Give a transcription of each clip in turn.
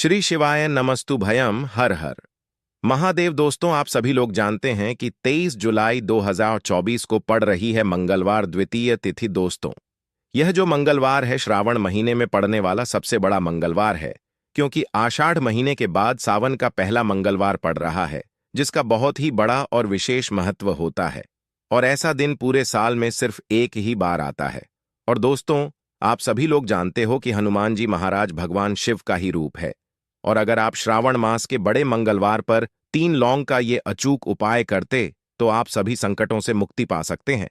श्री शिवाय नमस्तु भयम हर हर महादेव। दोस्तों, आप सभी लोग जानते हैं कि 23 जुलाई 2024 को पड़ रही है मंगलवार द्वितीय तिथि। दोस्तों, यह जो मंगलवार है श्रावण महीने में पड़ने वाला सबसे बड़ा मंगलवार है, क्योंकि आषाढ़ महीने के बाद सावन का पहला मंगलवार पड़ रहा है, जिसका बहुत ही बड़ा और विशेष महत्व होता है। और ऐसा दिन पूरे साल में सिर्फ एक ही बार आता है। और दोस्तों, आप सभी लोग जानते हो कि हनुमान जी महाराज भगवान शिव का ही रूप है। और अगर आप श्रावण मास के बड़े मंगलवार पर 3 लौंग का ये अचूक उपाय करते तो आप सभी संकटों से मुक्ति पा सकते हैं।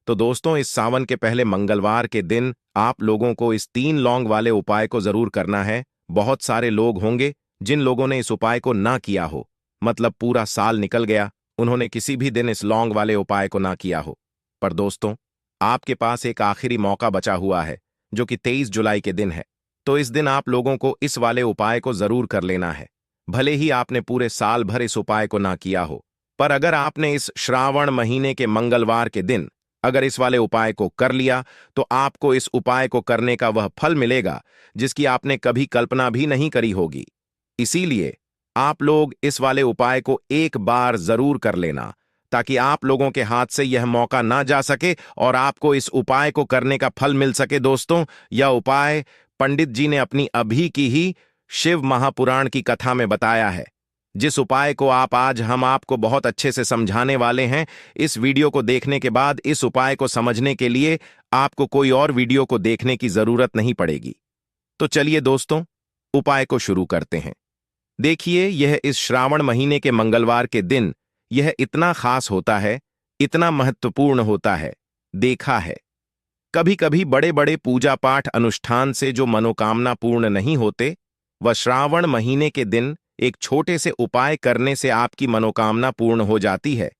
तो दोस्तों, इस सावन के पहले मंगलवार के दिन आप लोगों को इस 3 लौंग वाले उपाय को जरूर करना है। बहुत सारे लोग होंगे जिन लोगों ने इस उपाय को ना किया हो, मतलब पूरा साल निकल गया, उन्होंने किसी भी दिन इस लौंग वाले उपाय को ना किया हो। पर दोस्तों, आपके पास एक आखिरी मौका बचा हुआ है, जो कि 23 जुलाई के दिन है। तो इस दिन आप लोगों को इस वाले उपाय को जरूर कर लेना है। भले ही आपने पूरे साल भर इस उपाय को ना किया हो, पर अगर आपने इस श्रावण महीने के मंगलवार के दिन अगर इस वाले उपाय को कर लिया, तो आपको इस उपाय को करने का वह फल मिलेगा जिसकी आपने कभी कल्पना भी नहीं करी होगी। इसीलिए आप लोग इस वाले उपाय को एक बार जरूर कर लेना, ताकि आप लोगों के हाथ से यह मौका ना जा सके और आपको इस उपाय को करने का फल मिल सके। दोस्तों, यह उपाय पंडित जी ने अपनी अभी की ही शिव महापुराण की कथा में बताया है, जिस उपाय को आज हम आपको बहुत अच्छे से समझाने वाले हैं। इस वीडियो को देखने के बाद इस उपाय को समझने के लिए आपको कोई और वीडियो को देखने की जरूरत नहीं पड़ेगी। तो चलिए दोस्तों, उपाय को शुरू करते हैं। देखिए, यह इस श्रावण महीने के मंगलवार के दिन यह इतना खास होता है, इतना महत्वपूर्ण होता है। देखा है, कभी कभी बड़े बड़े पूजा पाठ अनुष्ठान से जो मनोकामना पूर्ण नहीं होते, वह श्रावण महीने के दिन एक छोटे से उपाय करने से आपकी मनोकामना पूर्ण हो जाती है।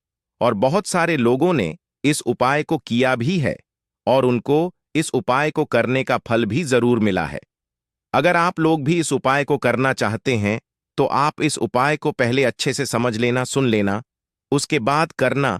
और बहुत सारे लोगों ने इस उपाय को किया भी है और उनको इस उपाय को करने का फल भी जरूर मिला है। अगर आप लोग भी इस उपाय को करना चाहते हैं, तो आप इस उपाय को पहले अच्छे से समझ लेना, सुन लेना, उसके बाद करना।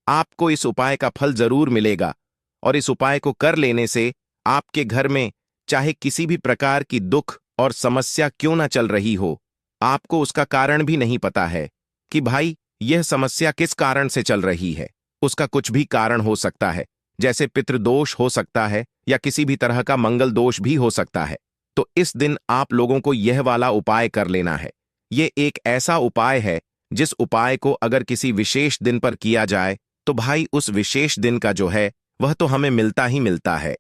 आपको इस उपाय का फल जरूर मिलेगा। और इस उपाय को कर लेने से आपके घर में चाहे किसी भी प्रकार की दुख और समस्या क्यों ना चल रही हो, आपको उसका कारण भी नहीं पता है कि भाई यह समस्या किस कारण से चल रही है। उसका कुछ भी कारण हो सकता है, जैसे पितृदोष हो सकता है या किसी भी तरह का मंगल दोष भी हो सकता है। तो इस दिन आप लोगों को यह वाला उपाय कर लेना है। यह एक ऐसा उपाय है जिस उपाय को अगर किसी विशेष दिन पर किया जाए, तो भाई उस विशेष दिन का जो है वह तो हमें मिलता ही मिलता है।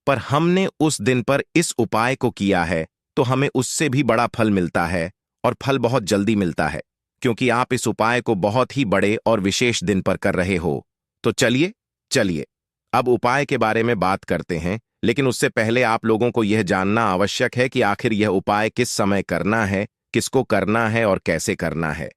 पर हमने उस दिन पर इस उपाय को किया है तो हमें उससे भी बड़ा फल मिलता है, और फल बहुत जल्दी मिलता है, क्योंकि आप इस उपाय को बहुत ही बड़े और विशेष दिन पर कर रहे हो। तो चलिए चलिए अब उपाय के बारे में बात करते हैं। लेकिन उससे पहले आप लोगों को यह जानना आवश्यक है कि आखिर यह उपाय किस समय करना है, किसको करना है और कैसे करना है।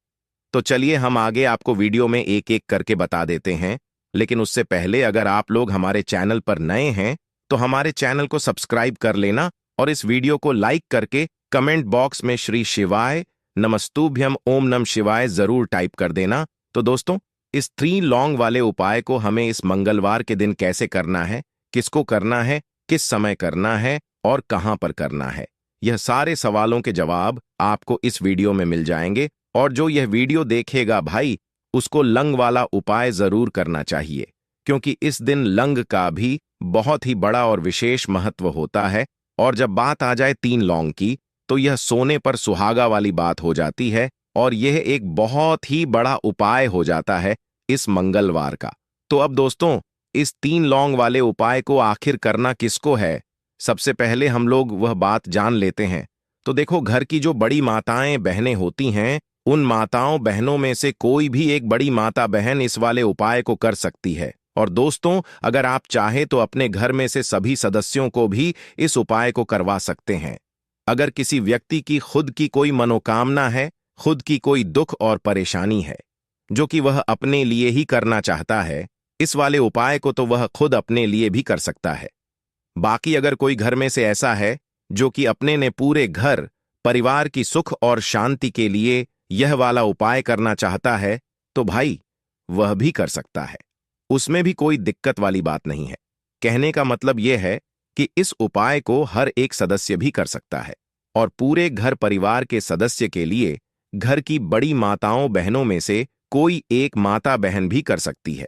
तो चलिए हम आगे आपको वीडियो में एक एक करके बता देते हैं। लेकिन उससे पहले अगर आप लोग हमारे चैनल पर नए हैं, तो हमारे चैनल को सब्सक्राइब कर लेना और इस वीडियो को लाइक करके कमेंट बॉक्स में श्री शिवाय नमस्तुभ्यम ओम नम शिवाय जरूर टाइप कर देना। तो दोस्तों, इस 3 लौंग वाले उपाय को हमें इस मंगलवार के दिन कैसे करना है, किसको करना है, किस समय करना है और कहां पर करना है, यह सारे सवालों के जवाब आपको इस वीडियो में मिल जाएंगे। और जो यह वीडियो देखेगा भाई, उसको लंग वाला उपाय जरूर करना चाहिए, क्योंकि इस दिन लंग का भी बहुत ही बड़ा और विशेष महत्व होता है। और जब बात आ जाए 3 लौंग की, तो यह सोने पर सुहागा वाली बात हो जाती है और यह एक बहुत ही बड़ा उपाय हो जाता है इस मंगलवार का। तो अब दोस्तों, इस 3 लौंग वाले उपाय को आखिर करना किसको है, सबसे पहले हम लोग वह बात जान लेते हैं। तो देखो, घर की जो बड़ी माताएं बहनें होती हैं, उन माताओं बहनों में से कोई भी एक बड़ी माता बहन इस वाले उपाय को कर सकती है। और दोस्तों, अगर आप चाहे तो अपने घर में से सभी सदस्यों को भी इस उपाय को करवा सकते हैं। अगर किसी व्यक्ति की खुद की कोई मनोकामना है, खुद की कोई दुख और परेशानी है, जो कि वह अपने लिए ही करना चाहता है, इस वाले उपाय को तो वह खुद अपने लिए भी कर सकता है। बाकी अगर कोई घर में से ऐसा है जो कि अपने ने पूरे घर परिवार की सुख और शांति के लिए यह वाला उपाय करना चाहता है, तो भाई वह भी कर सकता है। उसमें भी कोई दिक्कत वाली बात नहीं है। कहने का मतलब यह है कि इस उपाय को हर एक सदस्य भी कर सकता है। और पूरे घर परिवार के सदस्य के लिए घर की बड़ी माताओं बहनों में से कोई एक माता बहन भी कर सकती है।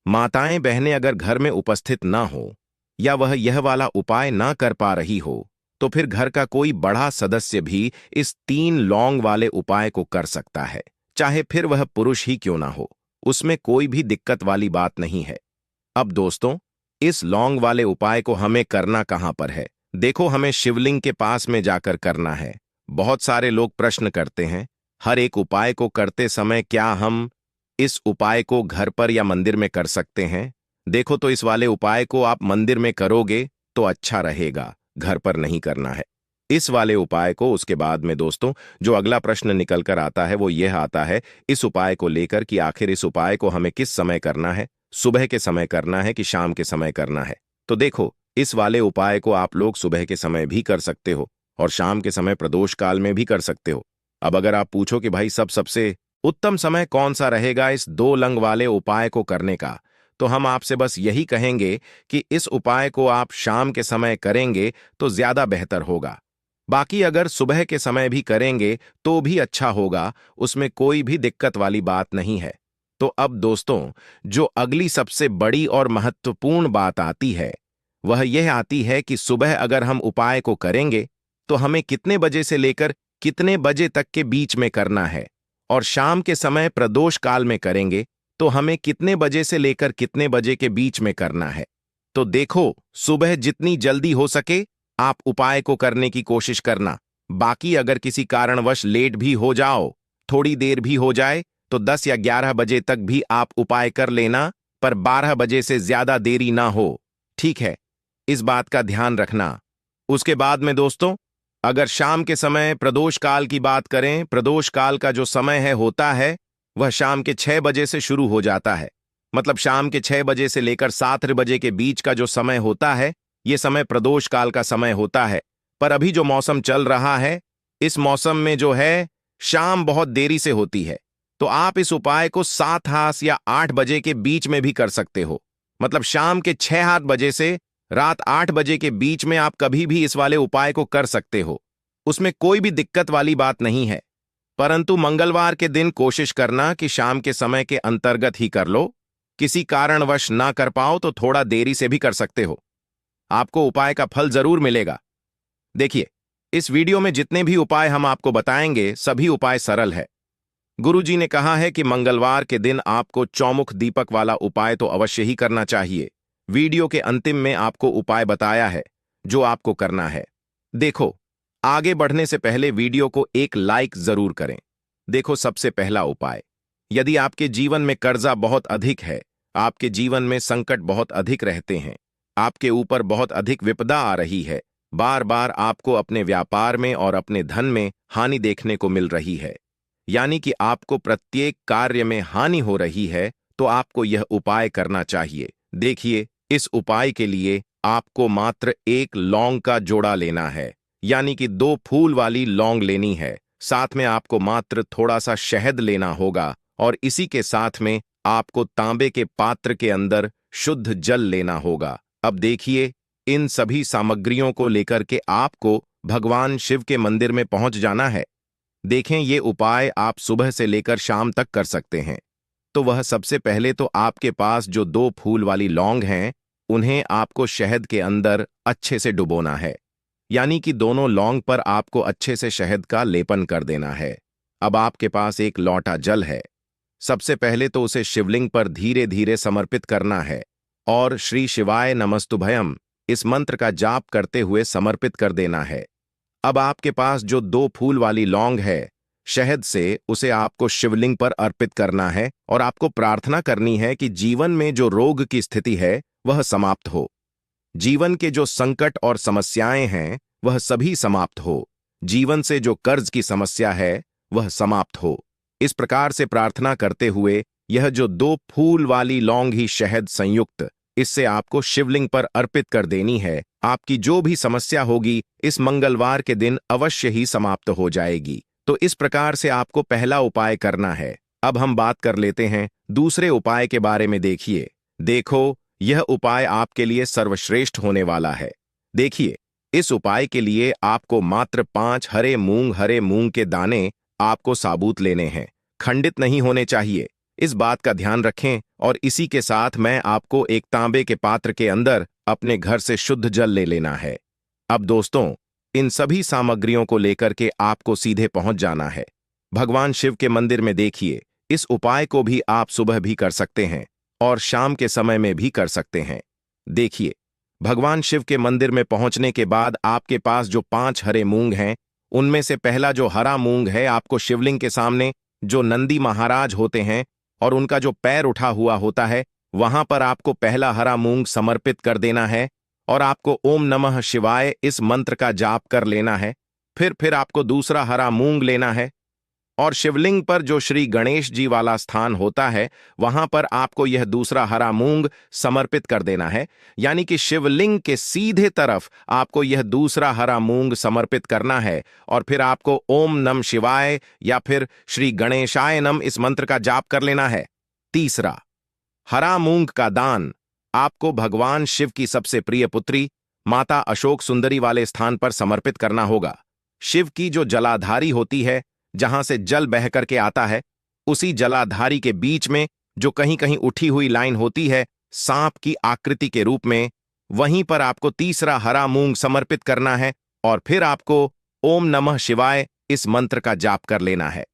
माताएं बहनें अगर घर में उपस्थित ना हो या वह यह वाला उपाय ना कर पा रही हो, तो फिर घर का कोई बड़ा सदस्य भी इस 3 लौंग वाले उपाय को कर सकता है, चाहे फिर वह पुरुष ही क्यों ना हो। उसमें कोई भी दिक्कत वाली बात नहीं है। अब दोस्तों, इस लौंग वाले उपाय को हमें करना कहां पर है? देखो, हमें शिवलिंग के पास में जाकर करना है। बहुत सारे लोग प्रश्न करते हैं, हर एक उपाय को करते समय क्या हम इस उपाय को घर पर या मंदिर में कर सकते हैं? देखो, तो इस वाले उपाय को आप मंदिर में करोगे तो अच्छा रहेगा, घर पर नहीं करना है इस वाले उपाय को। उसके बाद में दोस्तों, जो अगला प्रश्न निकल कर आता है वो यह आता है इस उपाय को लेकर कि आखिर इस उपाय को हमें किस समय करना है, सुबह के समय करना है कि शाम के समय करना है? तो देखो, इस वाले उपाय को आप लोग सुबह के समय भी कर सकते हो और शाम के समय प्रदोष काल में भी कर सकते हो। अब अगर आप पूछो कि भाई सबसे उत्तम समय कौन सा रहेगा इस 2 लंग वाले उपाय को करने का, तो हम आपसे बस यही कहेंगे कि इस उपाय को आप शाम के समय करेंगे तो ज्यादा बेहतर होगा। बाकी अगर सुबह के समय भी करेंगे तो भी अच्छा होगा, उसमें कोई भी दिक्कत वाली बात नहीं है। तो अब दोस्तों, जो अगली सबसे बड़ी और महत्वपूर्ण बात आती है वह यह आती है कि सुबह अगर हम उपाय को करेंगे तो हमें कितने बजे से लेकर कितने बजे तक के बीच में करना है, और शाम के समय प्रदोष काल में करेंगे तो हमें कितने बजे से लेकर कितने बजे के बीच में करना है। तो देखो, सुबह जितनी जल्दी हो सके आप उपाय को करने की कोशिश करना। बाकी अगर किसी कारणवश लेट भी हो जाओ, थोड़ी देर भी हो जाए, तो 10 या 11 बजे तक भी आप उपाय कर लेना, पर 12 बजे से ज्यादा देरी ना हो। ठीक है, इस बात का ध्यान रखना। उसके बाद में दोस्तों, अगर शाम के समय प्रदोष काल की बात करें, प्रदोष काल का जो समय है होता है वह शाम के 6 बजे से शुरू हो जाता है। मतलब शाम के 6 बजे से लेकर 7 बजे के बीच का जो समय होता है, यह समय प्रदोष काल का समय होता है। पर अभी जो मौसम चल रहा है, इस मौसम में जो है शाम बहुत देरी से होती है, तो आप इस उपाय को 7 हाथ या 8 बजे के बीच में भी कर सकते हो। मतलब शाम के 6 हाथ बजे से रात 8 बजे के बीच में आप कभी भी इस वाले उपाय को कर सकते हो, उसमें कोई भी दिक्कत वाली बात नहीं है। परंतु मंगलवार के दिन कोशिश करना कि शाम के समय के अंतर्गत ही कर लो। किसी कारणवश ना कर पाओ तो थोड़ा देरी से भी कर सकते हो, आपको उपाय का फल जरूर मिलेगा। देखिए, इस वीडियो में जितने भी उपाय हम आपको बताएंगे सभी उपाय सरल है। गुरुजी ने कहा है कि मंगलवार के दिन आपको चौमुख दीपक वाला उपाय तो अवश्य ही करना चाहिए। वीडियो के अंतिम में आपको उपाय बताया है जो आपको करना है। देखो, आगे बढ़ने से पहले वीडियो को एक लाइक जरूर करें। देखो, सबसे पहला उपाय, यदि आपके जीवन में कर्जा बहुत अधिक है, आपके जीवन में संकट बहुत अधिक रहते हैं, आपके ऊपर बहुत अधिक विपदा आ रही है, बार बार आपको अपने व्यापार में और अपने धन में हानि देखने को मिल रही है, यानी कि आपको प्रत्येक कार्य में हानि हो रही है, तो आपको यह उपाय करना चाहिए। देखिए, इस उपाय के लिए आपको मात्र 1 लौंग का जोड़ा लेना है, यानी कि 2 फूल वाली लौंग लेनी है। साथ में आपको मात्र थोड़ा सा शहद लेना होगा और इसी के साथ में आपको तांबे के पात्र के अंदर शुद्ध जल लेना होगा। अब देखिए, इन सभी सामग्रियों को लेकर के आपको भगवान शिव के मंदिर में पहुंच जाना है। देखें, ये उपाय आप सुबह से लेकर शाम तक कर सकते हैं। तो वह सबसे पहले तो आपके पास जो 2 फूल वाली लौंग हैं, उन्हें आपको शहद के अंदर अच्छे से डुबोना है, यानी कि दोनों लौंग पर आपको अच्छे से शहद का लेपन कर देना है। अब आपके पास एक लोटा जल है, सबसे पहले तो उसे शिवलिंग पर धीरे धीरे समर्पित करना है और श्री शिवाय नमस्तुभयम इस मंत्र का जाप करते हुए समर्पित कर देना है। अब आपके पास जो 2 फूल वाली लौंग है, शहद से उसे आपको शिवलिंग पर अर्पित करना है और आपको प्रार्थना करनी है कि जीवन में जो रोग की स्थिति है वह समाप्त हो, जीवन के जो संकट और समस्याएं हैं वह सभी समाप्त हो, जीवन से जो कर्ज की समस्या है वह समाप्त हो। इस प्रकार से प्रार्थना करते हुए यह जो 2 फूल वाली लौंग ही शहद संयुक्त, इससे आपको शिवलिंग पर अर्पित कर देनी है। आपकी जो भी समस्या होगी इस मंगलवार के दिन अवश्य ही समाप्त हो जाएगी। तो इस प्रकार से आपको पहला उपाय करना है। अब हम बात कर लेते हैं दूसरे उपाय के बारे में। देखिए, देखो, यह उपाय आपके लिए सर्वश्रेष्ठ होने वाला है। देखिए, इस उपाय के लिए आपको मात्र 5 हरे मूंग के दाने आपको साबुत लेने हैं, खंडित नहीं होने चाहिए। इस बात का ध्यान रखें। और इसी के साथ मैं आपको एक तांबे के पात्र के अंदर अपने घर से शुद्ध जल ले लेना है। अब दोस्तों, इन सभी सामग्रियों को लेकर के आपको सीधे पहुंच जाना है भगवान शिव के मंदिर में। देखिए, इस उपाय को भी आप सुबह भी कर सकते हैं और शाम के समय में भी कर सकते हैं। देखिए, भगवान शिव के मंदिर में पहुंचने के बाद आपके पास जो 5 हरे मूंग हैं, उनमें से पहला जो हरा मूंग है, आपको शिवलिंग के सामने जो नंदी महाराज होते हैं और उनका जो पैर उठा हुआ होता है, वहां पर आपको पहला हरा मूंग समर्पित कर देना है और आपको ओम नमः शिवाय इस मंत्र का जाप कर लेना है। फिर आपको दूसरा हरा मूंग लेना है और शिवलिंग पर जो श्री गणेश जी वाला स्थान होता है, वहां पर आपको यह दूसरा हरा मूंग समर्पित कर देना है। यानी कि शिवलिंग के सीधे तरफ आपको यह दूसरा हरा मूंग समर्पित करना है और फिर आपको ओम नम शिवाय या फिर श्री गणेशाय नम इस मंत्र का जाप कर लेना है। तीसरा, हरा मूंग का दान आपको भगवान शिव की सबसे प्रिय पुत्री माता अशोक सुंदरी वाले स्थान पर समर्पित करना होगा। शिव की जो जलाधारी होती है, जहां से जल बह करके आता है, उसी जलाधारी के बीच में जो कहीं कहीं उठी हुई लाइन होती है सांप की आकृति के रूप में, वहीं पर आपको तीसरा हरा मूंग समर्पित करना है और फिर आपको ओम नमः शिवाय इस मंत्र का जाप कर लेना है।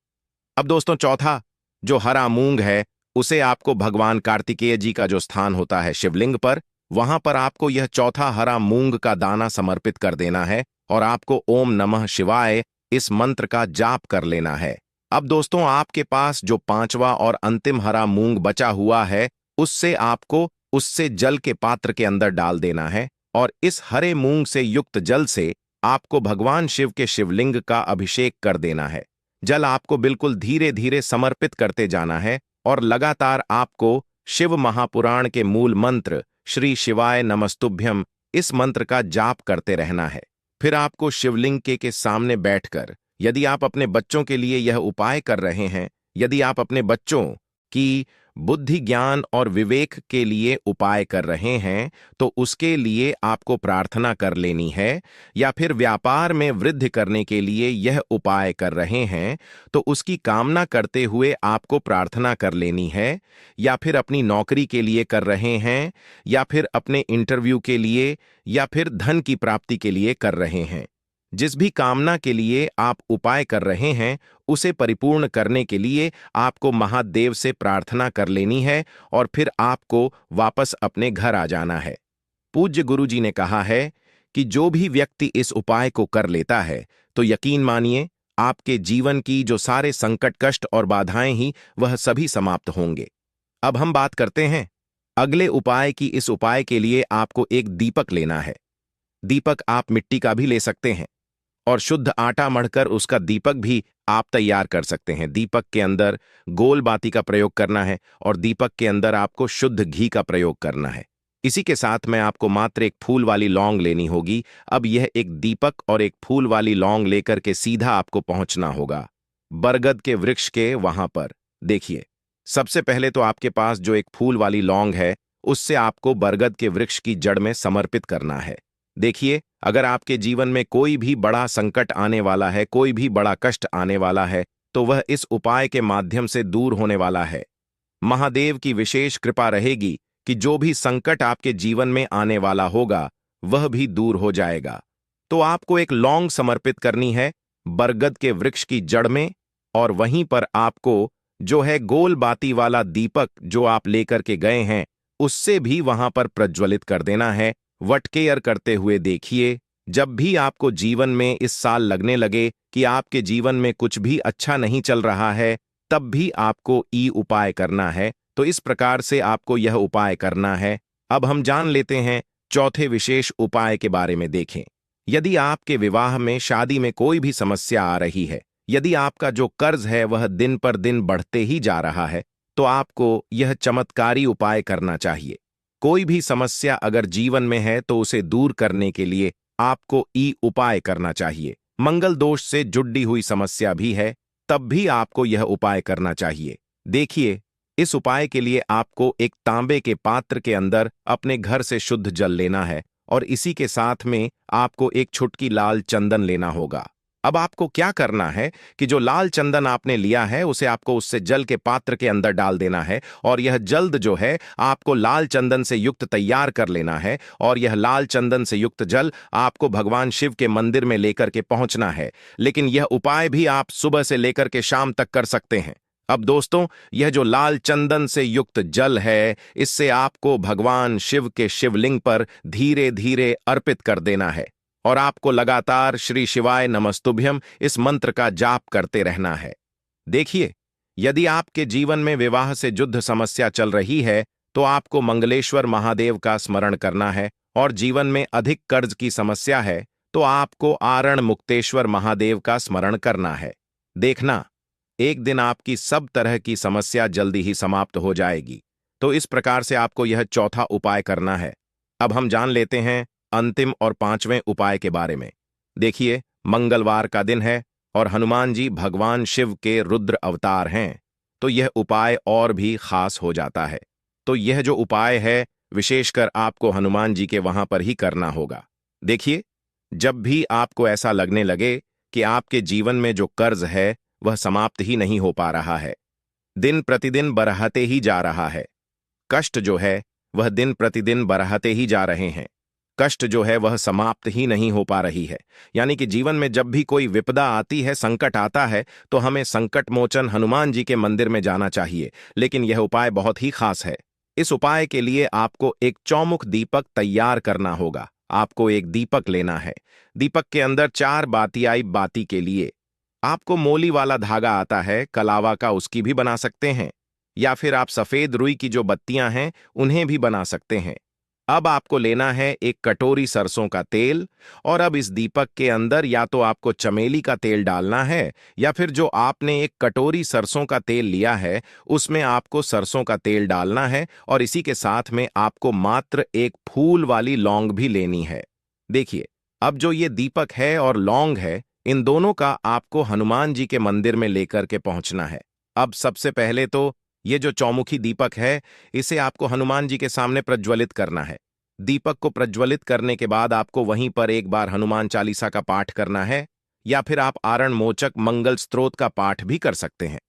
अब दोस्तों, चौथा जो हरा मूंग है, उसे आपको भगवान कार्तिकेय जी का जो स्थान होता है शिवलिंग पर, वहां पर आपको यह चौथा हरा मूंग का दाना समर्पित कर देना है और आपको ओम नमः शिवाय इस मंत्र का जाप कर लेना है। अब दोस्तों, आपके पास जो 5वां और अंतिम हरा मूंग बचा हुआ है, उससे जल के पात्र के अंदर डाल देना है और इस हरे मूंग से युक्त जल से आपको भगवान शिव के शिवलिंग का अभिषेक कर देना है। जल आपको बिल्कुल धीरे धीरे समर्पित करते जाना है और लगातार आपको शिव महापुराण के मूल मंत्र श्री शिवाय नमस्तुभ्यम इस मंत्र का जाप करते रहना है। फिर आपको शिवलिंग के सामने बैठकर, यदि आप अपने बच्चों के लिए यह उपाय कर रहे हैं, यदि आप अपने बच्चों की बुद्धि ज्ञान और विवेक के लिए उपाय कर रहे हैं, तो उसके लिए आपको प्रार्थना कर लेनी है। या फिर व्यापार में वृद्धि करने के लिए यह उपाय कर रहे हैं, तो उसकी कामना करते हुए आपको प्रार्थना कर लेनी है। या फिर अपनी नौकरी के लिए कर रहे हैं, या फिर अपने इंटरव्यू के लिए, या फिर धन की प्राप्ति के लिए कर रहे हैं, जिस भी कामना के लिए आप उपाय कर रहे हैं, उसे परिपूर्ण करने के लिए आपको महादेव से प्रार्थना कर लेनी है और फिर आपको वापस अपने घर आ जाना है। पूज्य गुरु जी ने कहा है कि जो भी व्यक्ति इस उपाय को कर लेता है, तो यकीन मानिए आपके जीवन की जो सारे संकट कष्ट और बाधाएं ही वह सभी समाप्त होंगे। अब हम बात करते हैं अगले उपाय की। इस उपाय के लिए आपको एक दीपक लेना है। दीपक आप मिट्टी का भी ले सकते हैं और शुद्ध आटा मढ़कर उसका दीपक भी आप तैयार कर सकते हैं। दीपक के अंदर गोल बाती का प्रयोग करना है और दीपक के अंदर आपको शुद्ध घी का प्रयोग करना है। इसी के साथ में आपको मात्र एक फूल वाली लौंग लेनी होगी। अब यह एक दीपक और एक फूल वाली लौंग लेकर के सीधा आपको पहुंचना होगा बरगद के वृक्ष के वहां पर। देखिए, सबसे पहले तो आपके पास जो एक फूल वाली लौंग है, उससे आपको बरगद के वृक्ष की जड़ में समर्पित करना है। देखिए, अगर आपके जीवन में कोई भी बड़ा संकट आने वाला है, कोई भी बड़ा कष्ट आने वाला है, तो वह इस उपाय के माध्यम से दूर होने वाला है। महादेव की विशेष कृपा रहेगी कि जो भी संकट आपके जीवन में आने वाला होगा, वह भी दूर हो जाएगा। तो आपको एक लौंग समर्पित करनी है बरगद के वृक्ष की जड़ में, और वहीं पर आपको जो है गोल बाती वाला दीपक जो आप लेकर के गए हैं, उससे भी वहां पर प्रज्वलित कर देना है वटकेयर करते हुए। देखिए, जब भी आपको जीवन में इस साल लगने लगे कि आपके जीवन में कुछ भी अच्छा नहीं चल रहा है, तब भी आपको ई उपाय करना है। तो इस प्रकार से आपको यह उपाय करना है। अब हम जान लेते हैं चौथे विशेष उपाय के बारे में। देखें, यदि आपके विवाह में शादी में कोई भी समस्या आ रही है, यदि आपका जो कर्ज है वह दिन पर दिन बढ़ते ही जा रहा है, तो आपको यह चमत्कारी उपाय करना चाहिए। कोई भी समस्या अगर जीवन में है तो उसे दूर करने के लिए आपको ई उपाय करना चाहिए। मंगल दोष से जुड़ी हुई समस्या भी है, तब भी आपको यह उपाय करना चाहिए। देखिए, इस उपाय के लिए आपको एक तांबे के पात्र के अंदर अपने घर से शुद्ध जल लेना है और इसी के साथ में आपको एक छुटकी लाल चंदन लेना होगा। अब आपको क्या करना है कि जो लाल चंदन आपने लिया है उसे आपको उससे जल के पात्र के अंदर डाल देना है, और यह जल्द जो है आपको लाल चंदन से युक्त तैयार कर लेना है, और यह लाल चंदन से युक्त जल आपको भगवान शिव के मंदिर में लेकर के पहुंचना है। लेकिन यह उपाय भी आप सुबह से लेकर के शाम तक कर सकते हैं। अब दोस्तों, यह जो लाल चंदन से युक्त जल है, इससे आपको भगवान शिव के शिवलिंग पर धीरे धीरे अर्पित कर देना है, और आपको लगातार श्री शिवाय नमस्तुभ्यम इस मंत्र का जाप करते रहना है। देखिए, यदि आपके जीवन में विवाह से युद्ध समस्या चल रही है तो आपको मंगलेश्वर महादेव का स्मरण करना है, और जीवन में अधिक कर्ज की समस्या है तो आपको आरण मुक्तेश्वर महादेव का स्मरण करना है। देखना, एक दिन आपकी सब तरह की समस्या जल्दी ही समाप्त हो जाएगी। तो इस प्रकार से आपको यह चौथा उपाय करना है। अब हम जान लेते हैं अंतिम और पांचवें उपाय के बारे में। देखिए, मंगलवार का दिन है और हनुमान जी भगवान शिव के रुद्र अवतार हैं, तो यह उपाय और भी खास हो जाता है। तो यह जो उपाय है विशेषकर आपको हनुमान जी के वहां पर ही करना होगा। देखिए, जब भी आपको ऐसा लगने लगे कि आपके जीवन में जो कर्ज है वह समाप्त ही नहीं हो पा रहा है, दिन प्रतिदिन बढ़ते ही जा रहा है, कष्ट जो है वह दिन प्रतिदिन बढ़ते ही जा रहे हैं, कष्ट जो है वह समाप्त ही नहीं हो पा रही है, यानी कि जीवन में जब भी कोई विपदा आती है, संकट आता है, तो हमें संकट मोचन हनुमान जी के मंदिर में जाना चाहिए। लेकिन यह उपाय बहुत ही खास है। इस उपाय के लिए आपको एक चौमुख दीपक तैयार करना होगा। आपको एक दीपक लेना है। दीपक के अंदर 4 बाती बाती के लिए आपको मोली वाला धागा आता है, कलावा का, उसकी भी बना सकते हैं, या फिर आप सफेद रुई की जो बत्तियां हैं उन्हें भी बना सकते हैं। अब आपको लेना है एक कटोरी सरसों का तेल, और अब इस दीपक के अंदर या तो आपको चमेली का तेल डालना है, या फिर जो आपने एक कटोरी सरसों का तेल लिया है उसमें आपको सरसों का तेल डालना है, और इसी के साथ में आपको मात्र एक फूल वाली लौंग भी लेनी है। देखिए, अब जो ये दीपक है और लौंग है, इन दोनों का आपको हनुमान जी के मंदिर में लेकर के पहुंचना है। अब सबसे पहले तो ये जो चौमुखी दीपक है इसे आपको हनुमान जी के सामने प्रज्वलित करना है। दीपक को प्रज्वलित करने के बाद आपको वहीं पर एक बार हनुमान चालीसा का पाठ करना है, या फिर आप आरण मोचक मंगल स्तोत्र का पाठ भी कर सकते हैं।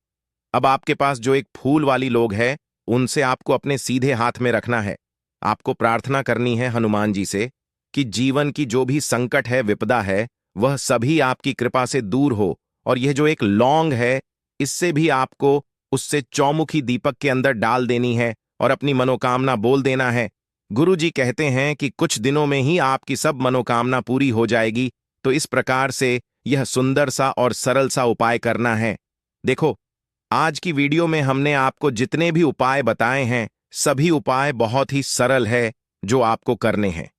अब आपके पास जो एक फूल वाली लोग है उनसे आपको अपने सीधे हाथ में रखना है। आपको प्रार्थना करनी है हनुमान जी से कि जीवन की जो भी संकट है, विपदा है, वह सभी आपकी कृपा से दूर हो, और यह जो एक लौंग है इससे भी आपको उससे चौमुखी दीपक के अंदर डाल देनी है और अपनी मनोकामना बोल देना है। गुरु जी कहते हैं कि कुछ दिनों में ही आपकी सब मनोकामना पूरी हो जाएगी। तो इस प्रकार से यह सुंदर सा और सरल सा उपाय करना है। देखो, आज की वीडियो में हमने आपको जितने भी उपाय बताए हैं सभी उपाय बहुत ही सरल है जो आपको करने हैं।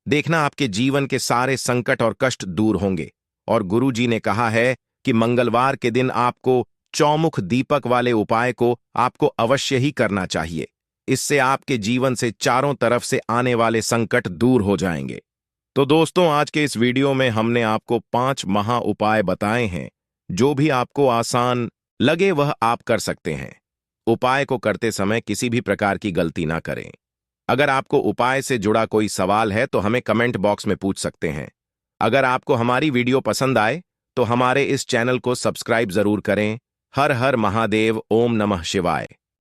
देखना, आपके जीवन के सारे संकट और कष्ट दूर होंगे। और गुरु जी ने कहा है कि मंगलवार के दिन आपको चौमुख दीपक वाले उपाय को आपको अवश्य ही करना चाहिए। इससे आपके जीवन से चारों तरफ से आने वाले संकट दूर हो जाएंगे। तो दोस्तों, आज के इस वीडियो में हमने आपको 5 महा उपाय बताए हैं। जो भी आपको आसान लगे वह आप कर सकते हैं। उपाय को करते समय किसी भी प्रकार की गलती ना करें। अगर आपको उपाय से जुड़ा कोई सवाल है तो हमें कमेंट बॉक्स में पूछ सकते हैं। अगर आपको हमारी वीडियो पसंद आए तो हमारे इस चैनल को सब्सक्राइब जरूर करें। हर हर महादेव, ओम नमः शिवाय।